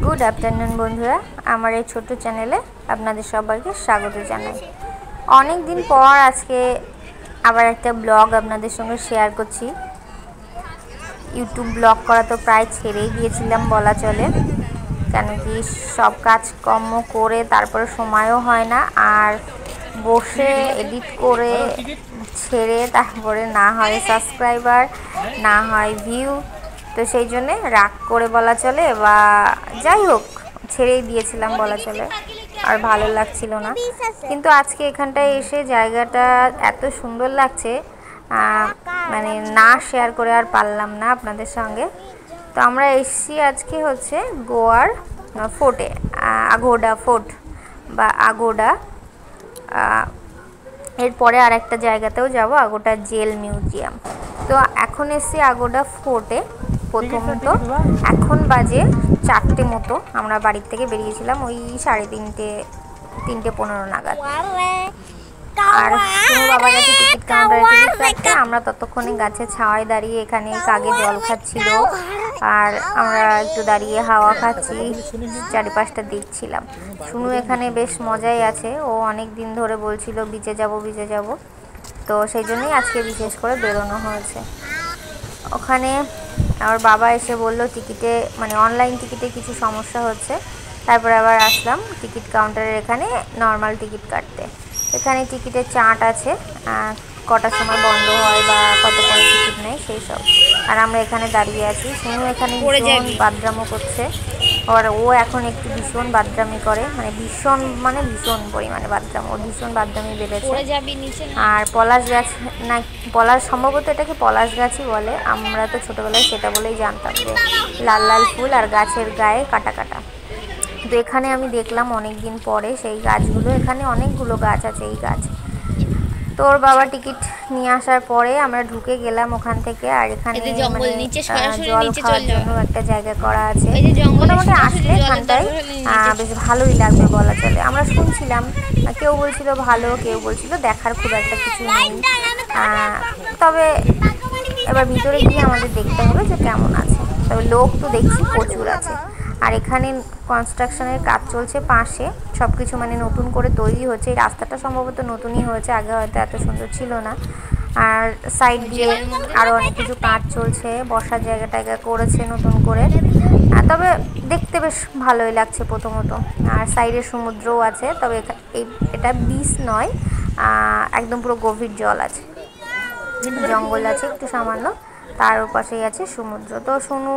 Good afternoon বন্ধুরা, আমার এই ছোট্ট চ্যানেলে আপনাদের সবাইকে স্বাগত জানাই। অনেক দিন পর আজকে আবার একটা ব্লগ আপনাদের সঙ্গে শেয়ার করছি। ইউটিউব ব্লগ করা তো প্রায় ছেড়েই দিয়েছিলাম বলা চলে, কেন কি সব কাজকর্ম করে তারপরে সময়ও হয় না, আর বসে এডিট করে ছেড়ে তারপরে না হয় সাবস্ক্রাইবার না হয় ভিউ, তো সেই জন্যে রাগ করে বলা চলে, বা যাই হোক ছেড়েই দিয়েছিলাম বলা চলে, আর ভালো লাগছিল না। কিন্তু আজকে এখানটায় এসে জায়গাটা এত সুন্দর লাগছে, মানে না শেয়ার করে আর পারলাম না আপনাদের সঙ্গে। তো আমরা এসেছি আজকে হচ্ছে গোয়ার ফোর্টে, আগোডা ফোর্ট বা আগোডা। এরপরে আর একটা জায়গাতেও যাব, আগোডা জেল মিউজিয়াম। তো এখন এসছি আগোডা ফোর্টে। প্রথমত এখন বাজে 4টে মতো, আমরা বাড়ির থেকে বেরিয়েছিলাম ওই 3:30 নাগাদ। আর শুনো বাবা গেছে টিকিট কাউন্টারে টিকিট কাটতে, আমরা ততক্ষণে গাছের ছাওয়ায় দাঁড়িয়ে এখানে কাগে জল খাচ্ছিল, আর আমরা একটু দাঁড়িয়ে হাওয়া খাচ্ছি, চারিপাশটা দেখছিলাম। শুনু এখানে বেশ মজাই আছে, ও অনেক দিন ধরে বলছিল বিচে যাব, তো সেই জন্যই আজকে বিশেষ করে বেরোনো হয়েছে। ওখানে আমার বাবা এসে বলল টিকিটে মানে অনলাইন টিকিটে কিছু সমস্যা হচ্ছে, তারপরে আবার আসলাম টিকিট কাউন্টারের এখানে নর্মাল টিকিট কাটতে। এখানে টিকিটের চার্ট আছে, কটার সময় বন্ধ হয় বা কত করে টিকিট নেয় সেই সব। আর আমরা এখানে দাঁড়িয়ে আছি, শুনু এখানে ভীষণ বাদরামো করছে, আর ও এখন একটু ভীষণ বাদরামি করে, মানে ভীষণ পরিমাণে বাদরামো, ওর ভীষণ বাদরামি বেড়েছে। আর পলাশ গাছ না, পলাশ সম্ভবত এটাকে পলাশ গাছই বলে, আমরা তো ছোটোবেলায় সেটা বলেই জানতাম যে লাল লাল ফুল আর গাছের গায়ে কাটা কাটা। তো এখানে আমি দেখলাম অনেক দিন পরে সেই গাছগুলো, এখানে অনেকগুলো গাছ আছে এই গাছ। তোর বাবা টিকিট নিয়ে আসার পরে আমরা ঢুকে গেলাম ওখান থেকে, আর এখানে জল খাওয়ার জন্য একটা জায়গা করা আছে। মোটামুটি আসলে এখানটায় বেশ ভালোই লাগবে বলা চলে। আমরা শুনছিলাম, কেউ বলছিল ভালো, কেউ বলছিল দেখার খুব একটা কিছু নেই, তবে এবার ভিতরে গিয়ে আমাদের দেখতে হবে যে কেমন আছে। তবে লোক তো দেখছি প্রচুর আছে, আর এখানে কনস্ট্রাকশনের কাজ চলছে পাশে, সব কিছু মানে নতুন করে তৈরি হচ্ছে। এই রাস্তাটা সম্ভবত নতুনই হয়েছে, আগে হয়তো এত সুন্দর ছিল না। আর সাইড দিয়ে আরও অনেক কিছু কাজ চলছে, বসার জায়গা টায়গা করেছে নতুন করে, তবে দেখতে বেশ ভালোই লাগছে প্রথমত। আর সাইডে সমুদ্রও আছে, তবে এটা বিচ নয়, একদম পুরো গভীর জল আছে, জঙ্গল আছে একটু সামান্য, তার পাশেই আছে সমুদ্র। তো শুনু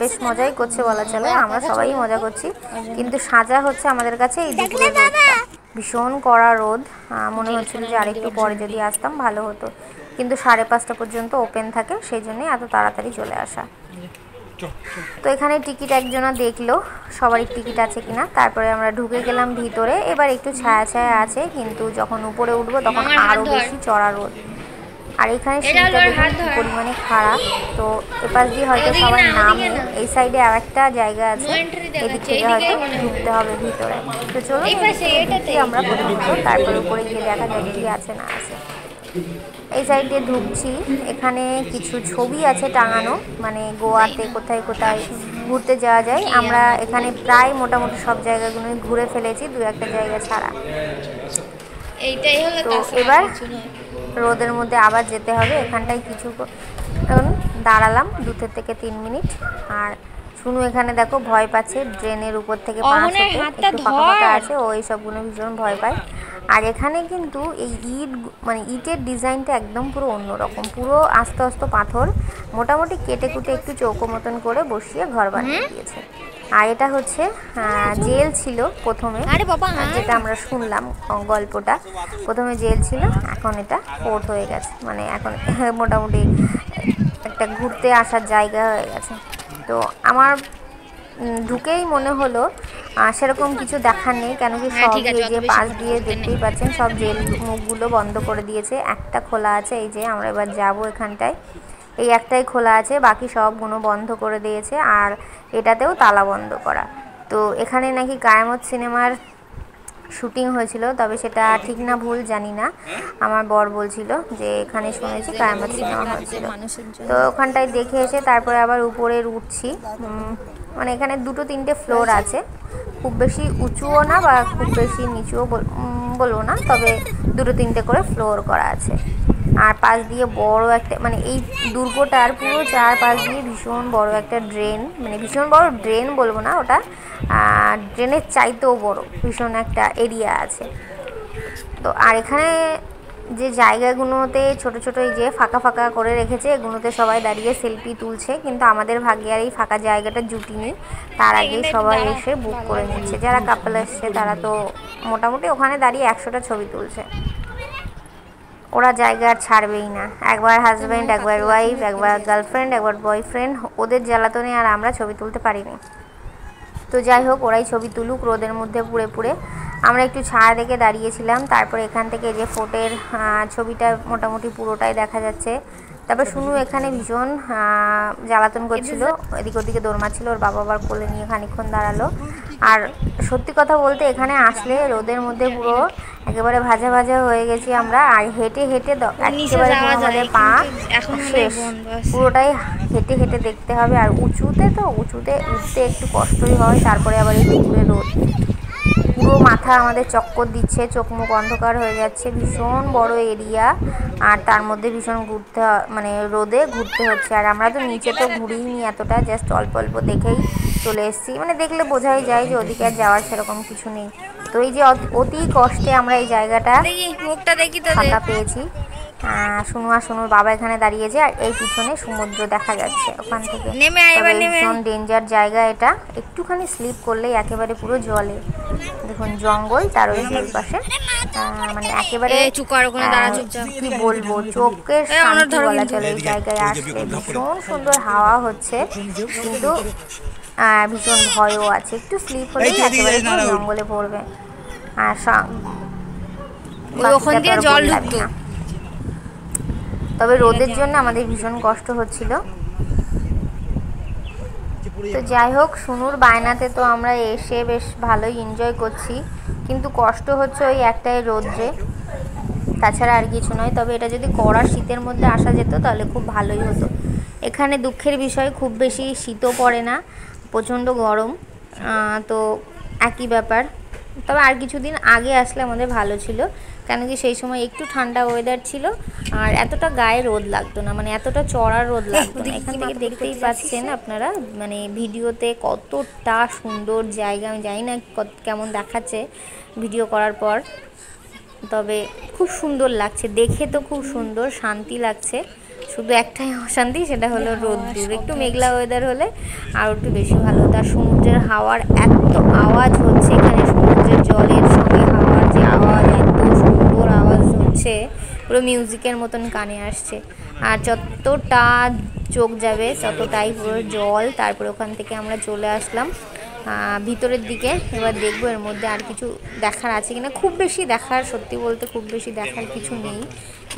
বেশ মজাই করছে বলা চলে, আমরা সবাই মজা করছি। কিন্তু সাজা হচ্ছে আমাদের কাছে এই দুপুরের রোদটা, ভীষণ কড়া রোদ, মনে হচ্ছিল যে আরেকটু পরে যদি আসতাম ভালো হতো, কিন্তু 5:30 পর্যন্ত ওপেন থাকে, সেই জন্যই এত তাড়াতাড়ি চলে আসা। তো এখানে টিকিট একজনা দেখলো সবারই টিকিট আছে কিনা, তারপরে আমরা ঢুকে গেলাম ভিতরে। এবার একটু ছায়া ছায়া আছে, কিন্তু যখন উপরে উঠবো তখন আরও বেশি চড়া রোদ। আর এখানে সিঁড়িটা দেখুন কি পরিমাণে খারাপ, তো এপাশ দিয়ে হয়তো সবাই নামে, এই সাইডে আর একটা জায়গা আছে, এদিক থেকে হয়তো ঢুকতে হবে ভিতরে। তো চলো আমরা প্রথমত, তারপরে উপরে গিয়ে দেখা যায় কি আছে না আছে। এই সাইড দিয়ে ঢুকছি, এখানে কিছু ছবি আছে টাঙানো, মানে গোয়াতে কোথায় কোথায় ঘুরতে যাওয়া যায়। আমরা এখানে প্রায় মোটামুটি সব জায়গাগুলোই ঘুরে ফেলেছি, 2-1টা জায়গা ছাড়া। তো এবার রোদের মধ্যে আবার যেতে হবে, এখানটায় কিছু দাঁড়ালাম 2 থেকে 3 মিনিট। আর শুনু এখানে দেখো ভয় পাচ্ছে, ড্রেনের উপর থেকে পা ছুটে একটু ফাঁকা ফাঁকা আছে, ও এইসবগুলো ভীষণ ভয় পায়। আর এখানে কিন্তু এই ইটের ডিজাইনটা একদম পুরো অন্যরকম, পুরো আস্তে আস্তে পাথর মোটামুটি কেটে কুটে একটু চৌকো মতন করে বসিয়ে ঘর বানিয়ে দিয়েছে। আর এটা হচ্ছে জেল ছিল প্রথমে, যেটা আমরা শুনলাম গল্পটা, প্রথমে জেল ছিল, এখন এটা ফোর্ট হয়ে গেছে, মানে এখন মোটামুটি একটা ঘুরতে আসার জায়গা হয়ে গেছে। তো আমার ঢুকেই মনে হলো সেরকম কিছু দেখার নেই, কেন কি সব এই যে পাশ দিয়ে দেখতেই পাচ্ছেন সব জেল মুখগুলো বন্ধ করে দিয়েছে, একটা খোলা আছে, এই যে আমরা এবার যাবো এখানটায়, এই একটাই খোলা আছে, বাকি সবগুলো বন্ধ করে দিয়েছে, আর এটাতেও তালা বন্ধ করা। তো এখানে নাকি কায়ামত সিনেমার শুটিং হয়েছিল, তবে সেটা ঠিক না ভুল জানি না। আমার বর বলছিল যে এখানে শুনেছি কায়ামত সিনেমা হয়েছিল। তো ওখানটায় দেখে এসে তারপরে আবার উপরে উঠছি। মানে এখানে 2-3টে ফ্লোর আছে, খুব বেশি উঁচুও না বা খুব বেশি নিচুও বলবো না, তবে 2-3টে করে ফ্লোর করা আছে। আর পাশ দিয়ে বড় একটা, মানে এই দুর্গটার পুরো চারপাশ দিয়ে ভীষণ বড় একটা ড্রেন, মানে ভীষণ বড় ড্রেন বলবো না, ওটা ড্রেনের চাইতেও বড় ভীষণ একটা এরিয়া আছে। তো আর এখানে যে জায়গাগুলোতে ছোট ছোট এই যে ফাঁকা ফাঁকা করে রেখেছে, এগুলোতে সবাই দাঁড়িয়ে সেলফি তুলছে, কিন্তু আমাদের ভাগ্যে আর এই ফাঁকা জায়গাটা জুটিনি। তার আগেই সবাই এসে বুক করে নিচ্ছে। যারা কাপল এসছে তারা তো মোটামুটি ওখানে দাঁড়িয়ে 100টা ছবি তুলছে। ওরা জায়গা আর ছাড়বেই না, একবার হাজব্যান্ড, একবার ওয়াইফ, একবার গার্লফ্রেন্ড, একবার বয়ফ্রেন্ড, ওদের জ্বালাতনে আর আমরা ছবি তুলতে পারিনি। তো যাই হোক, ওরাই ছবি তুলুক রোদের মধ্যে পুড়ে পুড়ে। আমরা একটু ছায়া দেখে দাঁড়িয়েছিলাম। তারপরে এখান থেকে যে ফোর্টের ছবিটা মোটামুটি পুরোটাই দেখা যাচ্ছে। তারপর শুনু এখানে ভীষণ জ্বালাতন করছিল, এদিক ওদিকে দৌড় মারছিল, ওর বাবা আবার কোলে নিয়ে খানিকক্ষণ দাঁড়ালো। আর সত্যি কথা বলতে এখানে আসলে রোদের মধ্যে পুরো একেবারে ভাজা ভাজা হয়ে গেছি আমরা। আর হেঁটে হেঁটে একেবারে আমাদের পা শেষ, পুরোটাই হেঁটে হেঁটে দেখতে হবে। আর উঁচুতে তো উঁচুতে উঠতে একটু কষ্টই হয়। তারপরে আবার এই দুপুরে রোদ, পুরো মাথা আমাদের চক্কর দিচ্ছে, চোখ মুখ অন্ধকার হয়ে যাচ্ছে। ভীষণ বড় এরিয়া, আর তার মধ্যে ভীষণ ঘুরতে, মানে রোদে ঘুরতে হচ্ছে। আর আমরা তো নিচে তো ঘুরিনি এতটা, জাস্ট অল্প অল্প দেখেই চলে এসেছি। মানে দেখলে বোঝাই যায় যে ওদিকে আর যাওয়ার সেরকম কিছু নেই। তো এই যে অতি কষ্টে আমরা এই জায়গাটা ফাঁকা পেয়েছি। শুনু আর শুনুর বাবা এখানে দাঁড়িয়েছে, আর এই পিছনে সমুদ্র দেখা যাচ্ছে ওখান থেকে। ভীষণ ডেঞ্জার জায়গা এটা, একটুখানি স্লিপ করলেই একেবারে পুরো জলে। দেখুন জঙ্গল, তার ওই পাশে মানে একেবারে কি বলবো, চোখের শান্তি বলা চলে এই জায়গায় আসলে। ভীষণ সুন্দর হাওয়া হচ্ছে, কিন্তু ভীষণ ভয়ও আছে, একটু স্লিপ হলেই একেবারে জঙ্গলে পড়বে। আর ওখান দিয়ে জল ঢুকতো। তবে রোদের জন্য আমাদের ভীষণ কষ্ট হচ্ছিল। তো যাই হোক, শুনুর বায়নাতে তো আমরা এসে বেশ ভালোই এনজয় করছি, কিন্তু কষ্ট হচ্ছে ওই একটাই রোদ্রে, তাছাড়া আর কিছু নয়। তবে এটা যদি কড়া শীতের মধ্যে আসা যেত তাহলে খুব ভালোই হতো। এখানে দুঃখের বিষয় খুব বেশি শীতও পড়ে না, প্রচণ্ড গরম, তো একই ব্যাপার। তবে আর কিছুদিন আগে আসলে আমাদের ভালো ছিল, কেন কি সেই সময় একটু ঠান্ডা ওয়েদার ছিল, আর এতটা গায়ে রোদ লাগতো না, মানে এতটা চড়া রোদ লাগতো না। এখান থেকে দেখতেই পাচ্ছেন আপনারা, মানে ভিডিওতে কতটা সুন্দর জায়গা। আমি জানি না কেমন দেখাচ্ছে ভিডিও করার পর, তবে খুব সুন্দর লাগছে দেখে, তো খুব সুন্দর, শান্তি লাগছে। শুধু একটাই অশান্তি, সেটা হলো রোদ্দুর। একটু মেঘলা ওয়েদার হলে আরও একটু বেশি ভালো হতো। আর সমুদ্রের হাওয়ার এত আওয়াজ হচ্ছে এখানে, সমুদ্রের জলের সঙ্গে হাওয়ার যে আওয়াজ, এত সুন্দর আওয়াজ হচ্ছে, পুরো মিউজিকের মতন কানে আসছে। আর যতটা চোখ যাবে ততটাই পুরো জল। তারপরে ওখান থেকে আমরা চলে আসলাম ভিতরের দিকে। এবার দেখবো এর মধ্যে আর কিছু দেখার আছে কিনা। খুব বেশি দেখার, সত্যি বলতে খুব বেশি দেখার কিছু নেই,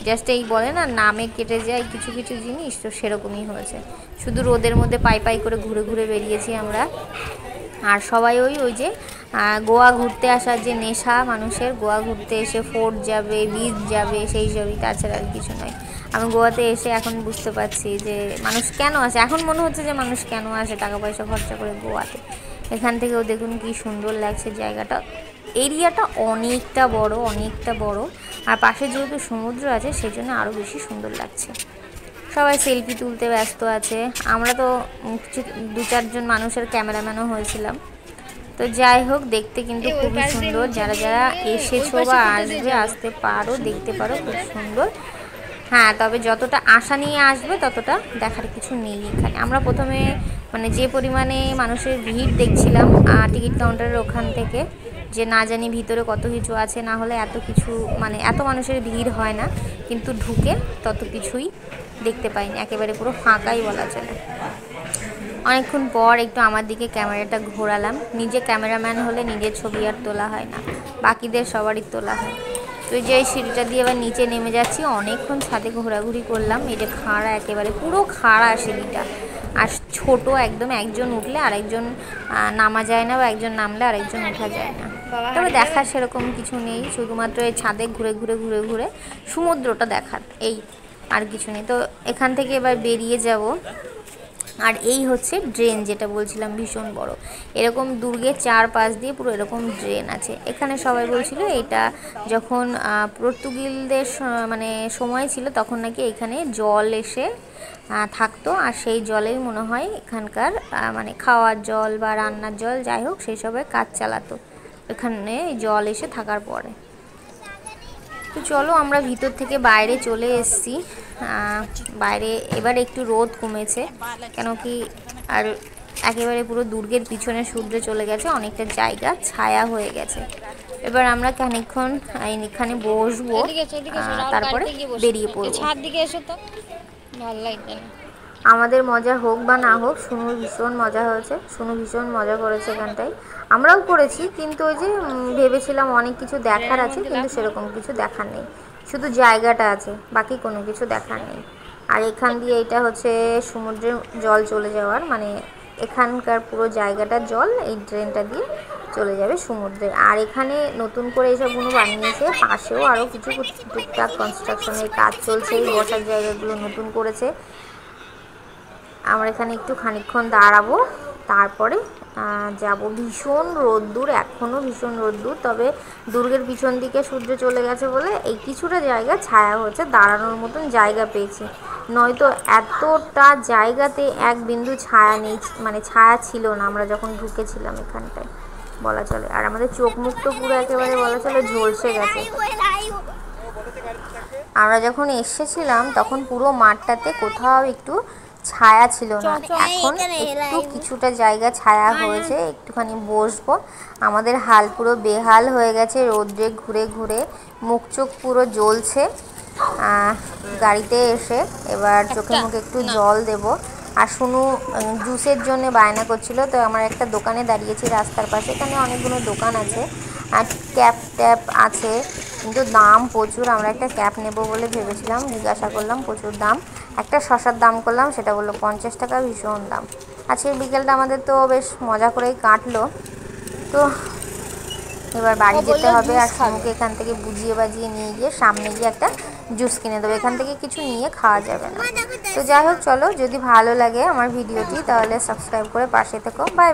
জাস্ট এই বলে না নামে কেটে যায় কিছু কিছু জিনিস, তো সেরকমই হয়েছে। শুধু রোদের মধ্যে পাই পাই করে ঘুরে ঘুরে বেরিয়েছি আমরা। আর সবাই ওই যে গোয়া ঘুরতে আসার যে নেশা মানুষের, গোয়া ঘুরতে এসে ফোর্ট যাবে, বিচ যাবে, সেই সবই, তাছাড়া আর কিছু নয়। আমি গোয়াতে এসে এখন বুঝতে পারছি যে মানুষ কেন আসে, এখন মনে হচ্ছে যে মানুষ কেন আসে টাকা পয়সা খরচা করে গোয়াতে। এখান থেকেও দেখুন কি সুন্দর লাগছে জায়গাটা, এরিয়াটা অনেকটা বড়, অনেকটা বড়। আর পাশে যেহেতু সমুদ্র আছে সেই জন্য আরও বেশি সুন্দর লাগছে। সবাই সেলফি তুলতে ব্যস্ত আছে, আমরা তো 2-4 জন মানুষের ক্যামেরাম্যানও হয়েছিলাম। তো যাই হোক, দেখতে কিন্তু খুবই সুন্দর। যারা যারা এসেছো বা আসবে, আসতে পারো, দেখতে পারো, খুব সুন্দর। হ্যাঁ, তবে যতটা আশা নিয়ে আসবে ততটা দেখার কিছু নেই এখানে। আমরা প্রথমে মানে যে পরিমাণে মানুষের ভিড় দেখছিলাম টিকিট কাউন্টারের ওখান থেকে, যে না জানি ভিতরে কত কিছু আছে, না হলে এত কিছু, মানে এত মানুষের ভিড় হয় না, কিন্তু ঢুকে তত কিছুই দেখতে পাইনি, একেবারে পুরো ফাঁকাই বলা চলে। অনেকক্ষণ পর একটু আমার দিকে ক্যামেরাটা ঘোরালাম। নিজে ক্যামেরাম্যান হলে নিজের ছবি আর তোলা হয় না, বাকিদের সবারই তোলা হয়। তো যে সিঁড়িটা দিয়ে আবার নিচে নেমে যাচ্ছি, অনেকক্ষণ ছাদে ঘোরাঘুরি করলাম। এই যে খাড়া, একেবারে পুরো খাড়া সিঁড়িটা, আর ছোট একদম, একজন উঠলে আরেকজন নামা যায় না, বা একজন নামলে আরেকজন ওঠা যায় না। তবে দেখার সেরকম কিছু নেই, শুধুমাত্র এই ছাদে ঘুরে ঘুরে ঘুরে ঘুরে সমুদ্রটা দেখার, এই আর কিছু নেই। তো এখান থেকে এবার বেরিয়ে যাব। আর এই হচ্ছে ড্রেন, যেটা বলছিলাম ভীষণ বড়, এরকম দুর্গের চারপাশ দিয়ে পুরো এরকম ড্রেন আছে। এখানে সবাই বলছিল এটা যখন পর্তুগিজদের মানে সময় ছিল তখন নাকি এখানে জল এসে থাকতো, আর সেই জলেই মনে হয় এখানকার মানে খাওয়ার জল বা রান্নার জল যাই হোক সেই সবের কাজ চালাতো এখানে জল এসে থাকার পরে। তো চলো আমরা ভিতর থেকে বাইরে চলে এসেছি। বাইরে এবার একটু রোদ কমেছে, কেন কি আর একেবারে পুরো দুর্গের পিছনে সূর্য চলে গেছে, অনেকটা জায়গা ছায়া হয়ে গেছে। এবার আমরা খানিকক্ষণ এখানে বসবো, তারপরে বেরিয়ে পড়বো। আমাদের মজা হোক বা না হোক, শুনুর ভীষণ মজা হয়েছে, শুনু ভীষণ মজা করেছে এখানটায়, আমরাও করেছি। কিন্তু ওই যে ভেবেছিলাম অনেক কিছু দেখার আছে, কিন্তু সেরকম কিছু দেখার নেই, শুধু জায়গাটা আছে, বাকি কোনো কিছু দেখার নেই। আর এখান দিয়ে এটা হচ্ছে সমুদ্রের জল চলে যাওয়ার, মানে এখানকার পুরো জায়গাটার জল এই ড্রেনটা দিয়ে চলে যাবে সমুদ্রে। আর এখানে নতুন করে এসবগুলো বানিয়েছে, পাশেও আরও কিছু টুকটাক কনস্ট্রাকশনের কাজ চলছে, এই বসার জায়গাগুলো নতুন করেছে। আমরা এখানে একটু খানিকক্ষণ দাঁড়াবো, তারপরে যাব। ভীষণ রোদ্দুর, এখনও ভীষণ রোদ্দুর, তবে দুর্গের পিছন দিকে সূর্য চলে গেছে বলে এই কিছুটা জায়গা ছায়া হয়েছে, দাঁড়ানোর মতন জায়গা পেয়েছি, নয়তো এতটা জায়গাতে এক বিন্দু ছায়া নেই, মানে ছায়া ছিল না আমরা যখন ঢুকেছিলাম এখানটায় বলা চলে। আর আমাদের চোখ মুখ তো পুরো একেবারে বলা চলে ঝলসে গেছে। আমরা যখন এসেছিলাম তখন পুরো মাঠটাতে কোথাও একটু ছায়া ছিল না, এখন একটু কিছুটা জায়গা ছায়া হয়েছে, একটুখানি বসবো। আমাদের হাল পুরো বেহাল হয়ে গেছে, রোদ্রে ঘুরে ঘুরে মুখ চোখ পুরো জ্বলছে গাড়িতে এসে। এবার চোখে মুখে একটু জল দেব। আর শুনু জুসের জন্য বায়না করছিল, তো আমার একটা দোকানে দাঁড়িয়েছি রাস্তার পাশে, এখানে অনেকগুলো দোকান আছে আর ক্যাপ ট্যাপ আছে, কিন্তু দাম প্রচুর। আমরা একটা ক্যাপ নেব বলে ভেবেছিলাম, জিজ্ঞাসা করলাম প্রচুর দাম। একটা শশার দাম করলাম, সেটা বললো 50 টাকা, ভীষণ দাম। আজকের বিকেলটা আমাদের তো বেশ মজা করেই কাটলো। তো এবার বাড়ি যেতে হবে, আর শুনুকে এখান থেকে বুঝিয়ে বাজিয়ে নিয়ে গিয়ে সামনে গিয়ে একটা জুস কিনে দেবো, এখান থেকে কিছু নিয়ে খাওয়া যাবে না। তো যাই হোক, চলো, যদি ভালো লাগে আমার ভিডিওটি তাহলে সাবস্ক্রাইব করে পাশে থেকো। বাই।